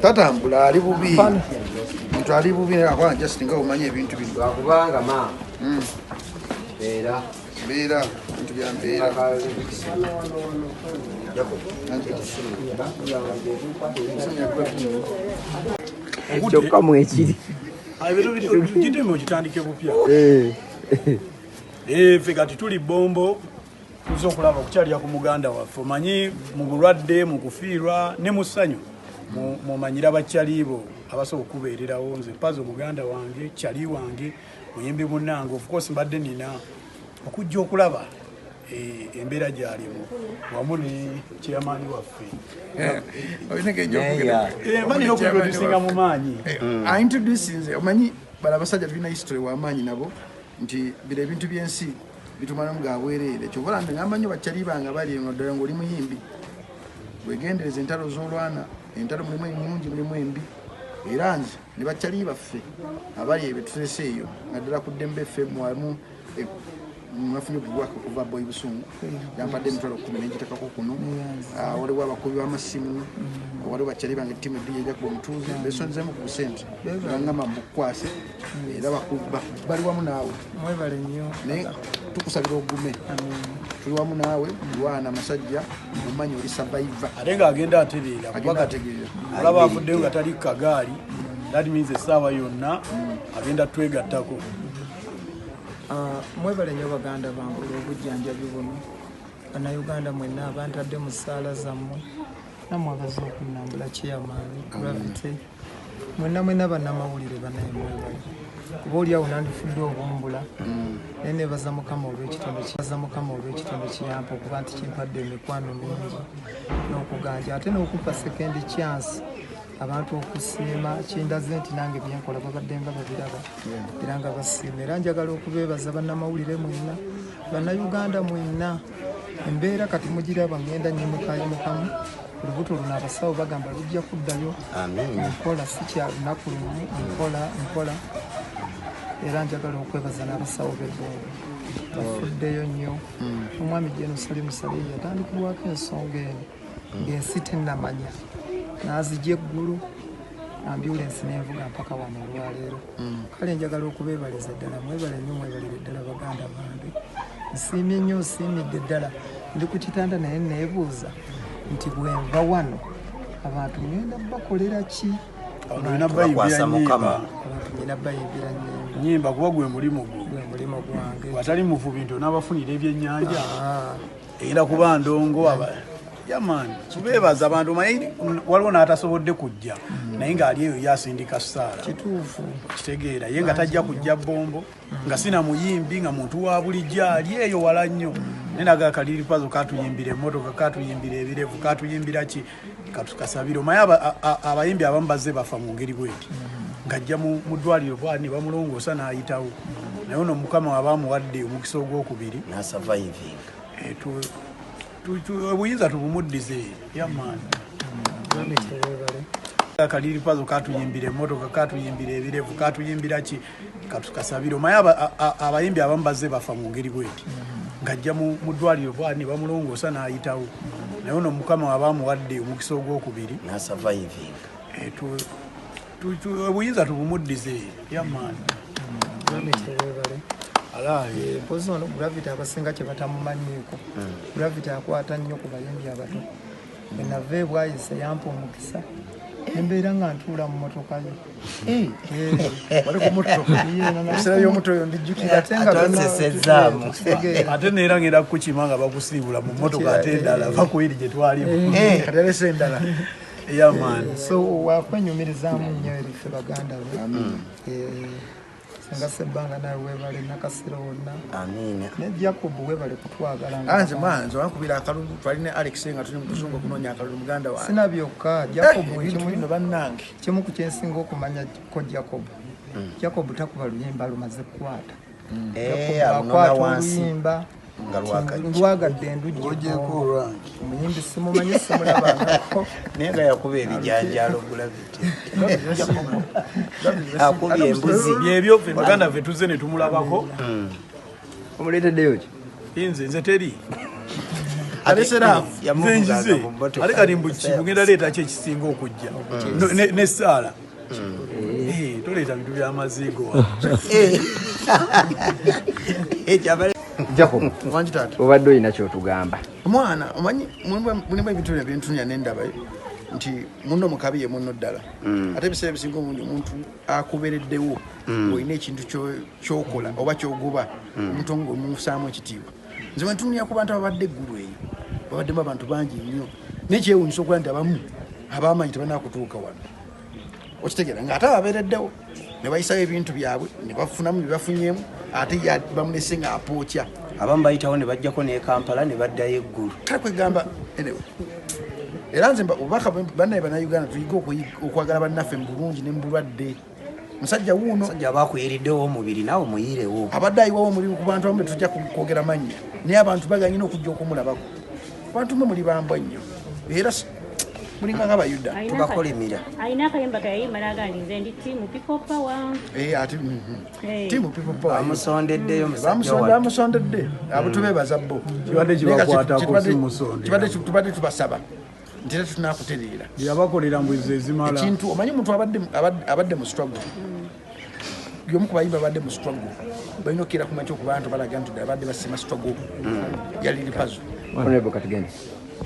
tatambula ali bubi muntu ali bubi akwana just nga umanye ebintu bino kubanga ma beera bintu bya mbeera kyokka mwekiri kiteme okitandike bupya ffe kati tuli bombo tuza okulaba okukyalira ku muganda waffe omanyi mu bulwadde mu kufiirwa ne mu ssanyu mumanyira bakyalibo abasobola okubeererawo nze pazo muganda wange kyali wange muyimbi munnange of course mbadde nina okujja okulaba embeera gyalimu wamu ne chairman waffe manina okuintroducinga mu maanyi introducinze omanyi bala abasajja tulina history w'amaanyi nabo nti bira ebintu by'ensi bitumalamu ga bwereere kyobola nti ngamba nnyo bakyali bange bali eno ddala ng'oli muyimbi wegendereza entalo z'olwana entalo mulimu ennungi mulimu embi era nze ne bakyali baffe abali ebyo tutese eyo nga ddala ku ddembe ffe mwamu mwafunye obubwaka okuva boyi busungu yampadde emitwalo 10 n'egitekako kuno waliwo abakubi b'amasimu waliwo bakyali bange ttimu eddiya ejakuba omutuuze besonzemu ku busente bangamba mbukwase era bali wamu naawe naye tukusabira ogume tuli wamu naawe lwana amasajja mumanyi oli survivor ate ng'agenda atereera olaba avuddeyo nga tali kagaali that means essaawa yonna agenda twegattako. Mwebale nnyo baganda bange olw'obujjanjabi buno bannayuganda mwenna abantadde mu ssaala zammwe namwagaza okunnambula kiyamaani gravity mwenna bannamawulire bannaye mwebale kuba oliawo nandifudde obumbula naye nebaza mukama olw'ekitonde kiyampa okuba nti kimpadde emikwano mingi n'okuganja ate n'okumpa sekendi chance abantu okusiima kindaze nti nange byenkola babadde nga babiraba era nga basiima era njagala okubeebaza bannamawulire mwenna bannayuganda mwenna embeera kati mugiraba ngenda nyimukayimukamu olubuto luno abasawo bagamba lujja kuddayo nkola si kya lunaku lumu nkola era njagala okwebaza n'abasawo b'ebbongo bafuddeyo nnyo omwami Jenosali Musaleyi yatandikibwako ensonga eno ng'ensi tennamanya n'azijja eggulu ambulensi n'envuga mpaka wano olwaleero kale njagala okubeebaliza ddala mwebale nnyo mwebalire ddala baganda bange nsiimye nnyo nsiimidde ddala ndi ku kitanda naye neebuuza nti bwenva wano abantu ngenda bakolera ki olina bayimbira nyimba kuba gwe mulimu gwange watali muvubi nti onaabafunira ebyennyanja era kuba ndongo yamani tubeebaza abantu mayi waliwo n'atasobodde kujja naye ng'ali eyo yasindika ssaala kituufu kitegeera ye nga tajja kujja bombo nga sina muyimbi nga muntu wa bulijjo ali eyo wala nnyo naye nagaa kaliri pazo katuyimbira emmotoka katuyimbira ebirevu katuyimbira ki katukasabire omaye abayimbi abamu bazze bafa mu ngeri bweti ng'ajja mu ddwaliro bwani bamulongoosa n'ayitawo naye ono mukama wabaamuwadde omukisa ogwokubiri n'asurvivinga obuyinza tubumuddize yamaani kaliri pazo katuyimbira emmotoka katuyimbira ebirevu katuyimbira ki katukasabire omaye abayimbi abamu bazze bafa mu ngeri bweti ng'ajja mu ddwaliro bwani bamulongoosa n'ayitawo naye ono mukama wabaamuwadde omukisa ogwokubiri n'asurvivinga obuyinza tubumuddize yamaani mpozi ono gravity abasinga kye batamumanyiiko gravity akwata nnyo ku bayimbi abato enava ebwayise yampa omukisa embeera nga ntuula mu motoka yo yomuto yo ndijjukira ate neera ngenda kukima nga bakusiibula mu motoka ate endala bakuiri gye twalimu katalesa endala so wakwenyumirizaamu nnyo erife baganda be nga Sebbanga nawe weebale Nakasero wonna Amiina. ne Jacob weebale kutwagala anze manzo wankubira akalulu twaline Alex nga tuli mu kuzungu kunoonya akalulu muganda wange sina byokka Jacob ebintu bino bannange kimu ku kyensinga okumanya ko Jacob Jacob takuba luyimba lumaze kukwata Akwata wansi oluyimba nga lwagadde endujja omuyimbi simumanyi simulabangako naye nga yakuba ebijanjalo gulabiti akubye embuzi byebyo ffe baganda ffe tuzze ne tumulabako omuleeteddeyo ki nze teri yamuvugaga nze mu mmotoka. ate kati bugenda leeta ki ekisinga okujja ne Saala toleeta bintu byamazigo Jacob wangi taata obadde olina kyotugamba omwana omanyi mulimu ebintu bino byentunya nendaba nti muno mukabi ye muno ddala ate ebiseera ebisinga omundi omuntu akubereddewo olina ekintu kyokola oba kyogoba omuntu ngaomusaamu ekitiibwa nze wentunya ku bantu ababadde eggulu eyo babaddemu abantu bangi nnyo nekyewunyisa okuba nti abamu abamanyi tebanakutuuka wano okitegeera ngaate ababeereddewo ne bayisayo ebintu byabwe ne bafunamu byebafunyeemu ate bamulese ng'apookya abamu bayitawo ne bajjako ne Kampala ne baddayo eggulu kale kwegamba era nze obubaka bannaye bannayuganda tuyige okwagala bannaffe mu bulungi ne mu bulwadde musajja wuuno sajja bakuyiriddewo omubiri naawe muyirewo abadde ayiwawo omulimu ku bantu abamu tujja kwogera mannya naye abantu baganyina okujja okumulabako abantu mwe muli bambwa nnyo era mulinga ng'abayuda tubakolimira alina akayimba kayimba n'agandi nze ndi tiimu people power ate tiimu people power bamusondeddeyo bamusondedde abo tubeebaza bo kibadde kibakwatako si musonde tubadde tubasaba nti era tunakutereera yabakolera mbwizi ezimala ekintu omanyi omuntu abadde mu struggle y'omu ku bayimba abadde mu struggle balina okukira ku makya okuba nti balaga nti abadde basima struggle yali lipazo Honorable Katugende